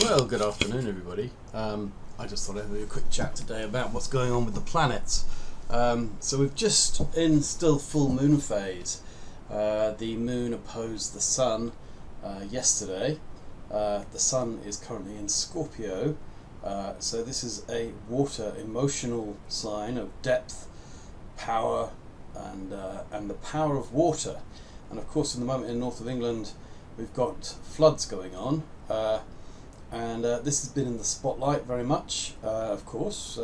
Well, good afternoon, everybody. I just thought I'd have a quick chat today about what's going on with the planets. So we've just in still full moon phase. The moon opposed the sun yesterday. The sun is currently in Scorpio. So this is a water emotional sign of depth, power, and the power of water. And of course, in the moment in north of England, we've got floods going on. And this has been in the spotlight very much, of course.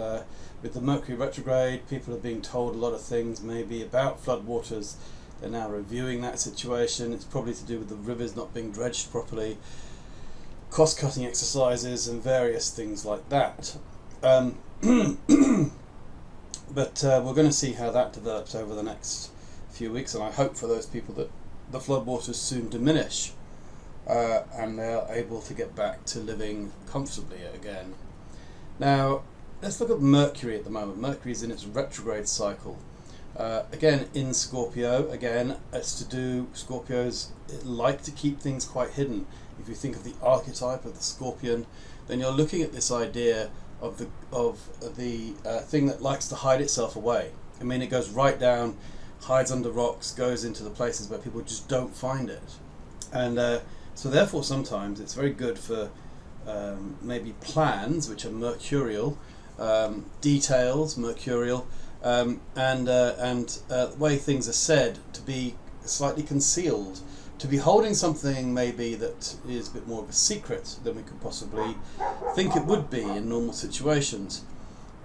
With the Mercury retrograde, people are being told a lot of things maybe about floodwaters. They're now reviewing that situation. It's probably to do with the rivers not being dredged properly, cost-cutting exercises and various things like that. But we're going to see how that develops over the next few weeks, and I hope for those people that the floodwaters soon diminish. And they're able to get back to living comfortably again. Now, let's look at Mercury at the moment. Mercury is in its retrograde cycle. Again, in Scorpio, again, it's to do, Scorpios like to keep things quite hidden. If you think of the archetype of the Scorpion, then you're looking at this idea of the thing that likes to hide itself away. I mean, it goes right down, hides under rocks, goes into the places where people just don't find it. And so therefore sometimes it's very good for maybe plans which are mercurial, details mercurial, and the way things are said to be slightly concealed, to be holding something maybe that is a bit more of a secret than we could possibly think it would be in normal situations.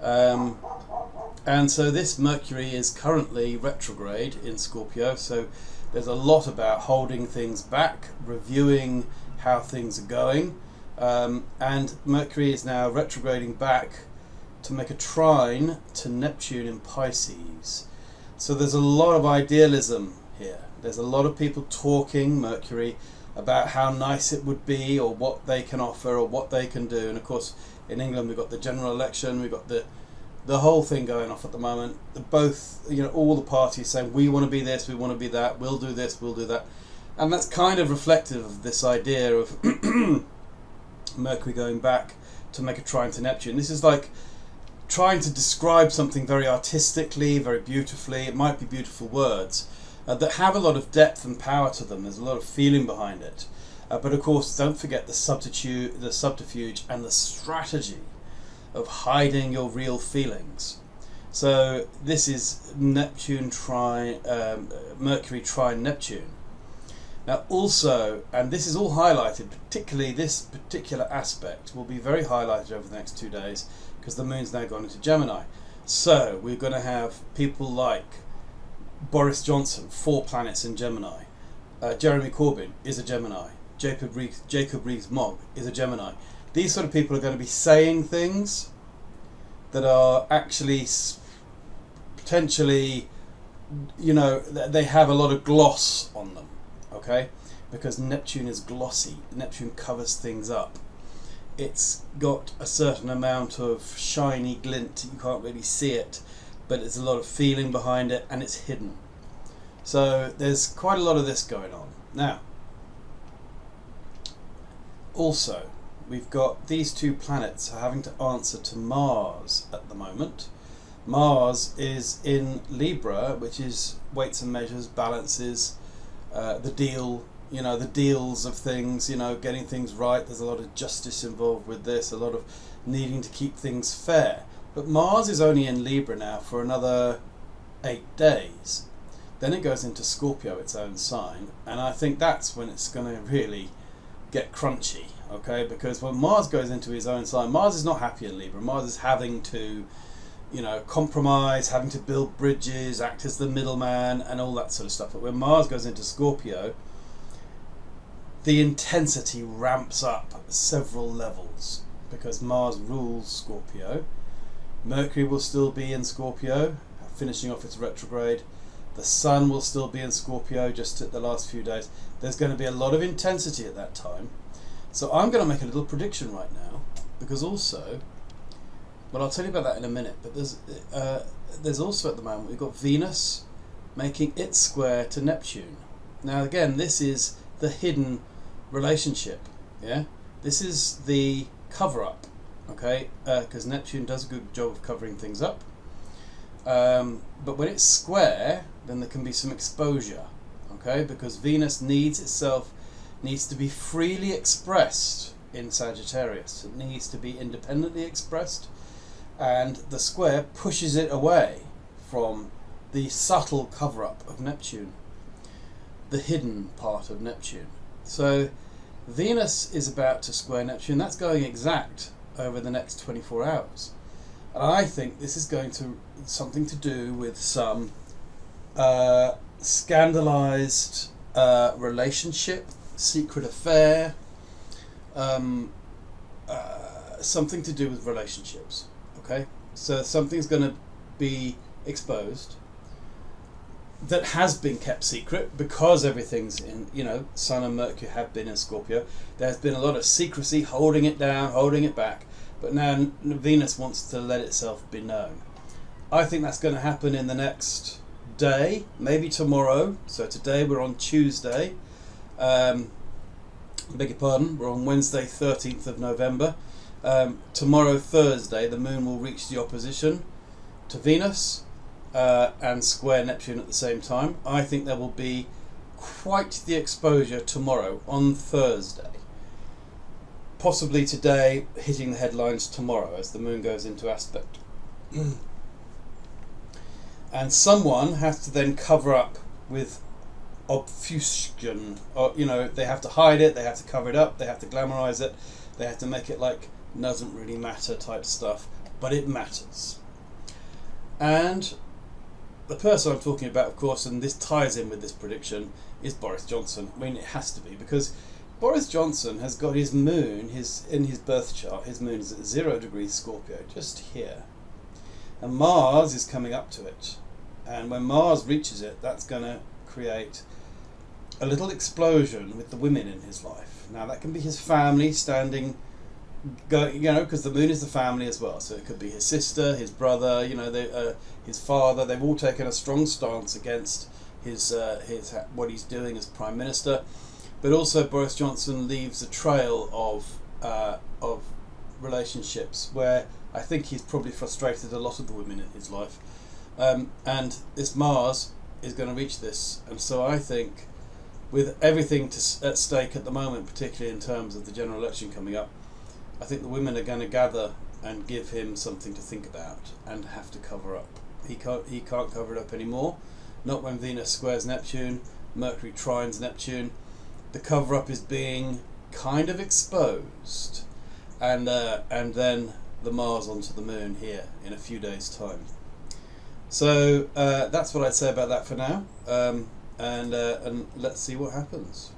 And so this Mercury is currently retrograde in Scorpio, so there's a lot about holding things back, reviewing how things are going, and Mercury is now retrograding back to make a trine to Neptune in Pisces. So there's a lot of idealism here. There's a lot of people talking, Mercury, about how nice it would be or what they can offer or what they can do. And of course in England we've got the general election, we've got the whole thing going off at the moment. Both, all the parties saying we want to be this, we want to be that, we'll do this, we'll do that. And that's kind of reflective of this idea of Mercury going back to make a trine to Neptune. This is like trying to describe something very artistically, very beautifully. It might be beautiful words that have a lot of depth and power to them. There's a lot of feeling behind it. But of course, don't forget the subterfuge and the strategy of hiding your real feelings. So this is Mercury trine Neptune. Now also, and this is all highlighted, particularly this particular aspect will be very highlighted over the next 2 days because the moon's now gone into Gemini. So we're going to have people like Boris Johnson, 4 planets in Gemini. Jeremy Corbyn is a Gemini. Jacob Rees-Mogg is a Gemini. These sort of people are going to be saying things that are actually potentially, they have a lot of gloss on them, okay? Because Neptune is glossy. Neptune covers things up. It's got a certain amount of shiny glint. You can't really see it, but there's a lot of feeling behind it, and it's hidden. So there's quite a lot of this going on. Now, also, we've got these 2 planets are having to answer to Mars at the moment. Mars is in Libra, which is weights and measures, balances, the deal, the deals of things, getting things right. There's a lot of justice involved with this, a lot of needing to keep things fair. But Mars is only in Libra now for another 8 days. Then it goes into Scorpio, its own sign, and I think that's when it's going to really get crunchy. Okay, because when Mars goes into his own sign, Mars is not happy in Libra. Mars is having to, compromise, having to build bridges, act as the middleman, and all that sort of stuff. But when Mars goes into Scorpio, the intensity ramps up several levels because Mars rules Scorpio. Mercury will still be in Scorpio, finishing off its retrograde. The Sun will still be in Scorpio just at the last few days. There's going to be a lot of intensity at that time. So I'm going to make a little prediction right now, because also, well, I'll tell you about that in a minute, but there's also at the moment, we've got Venus making its square to Neptune. Now again, this is the hidden relationship, yeah? This is the cover-up, okay, because Neptune does a good job of covering things up. But when it's square, then there can be some exposure, okay, because Venus needs to be freely expressed in Sagittarius. It needs to be independently expressed, and the square pushes it away from the subtle cover-up of Neptune, the hidden part of Neptune. So Venus is about to square Neptune. That's going exact over the next 24 hours. And I think this is going to something to do with some scandalized relationship, secret affair, something to do with relationships. Okay, so something's going to be exposed that has been kept secret because everything's in, Sun and Mercury have been in Scorpio. There's been a lot of secrecy holding it down, holding it back, but now Venus wants to let itself be known. I think that's going to happen in the next day, maybe tomorrow. So today we're on Tuesday, beg your pardon, we're on Wednesday 13th of November. Tomorrow, Thursday, the moon will reach the opposition to Venus and square Neptune at the same time. I think there will be quite the exposure tomorrow on Thursday. Possibly today, hitting the headlines tomorrow as the moon goes into aspect. And someone has to then cover up with obfuscation, or they have to hide it, they have to cover it up, they have to glamorize it, they have to make it like doesn't really matter type stuff, but it matters. And the person I'm talking about, of course, and this ties in with this prediction, is Boris Johnson. I mean, it has to be, because Boris Johnson has got his moon, in his birth chart, his moon is at 0 degrees Scorpio, just here. And Mars is coming up to it. And when Mars reaches it, that's going to create a little explosion with the women in his life. Now, that can be his family standing, because the moon is the family as well. So it could be his sister, his brother, his father. They've all taken a strong stance against his what he's doing as Prime Minister. But also Boris Johnson leaves a trail of relationships where I think he's probably frustrated a lot of the women in his life. And this Mars is going to reach this. And so I think with everything at stake at the moment, particularly in terms of the general election coming up, I think the women are going to gather and give him something to think about and have to cover up. He can't cover it up anymore. Not when Venus squares Neptune, Mercury trines Neptune. The cover up is being kind of exposed, and then the Mars onto the moon here in a few days' time. So that's what I'd say about that for now, and let's see what happens.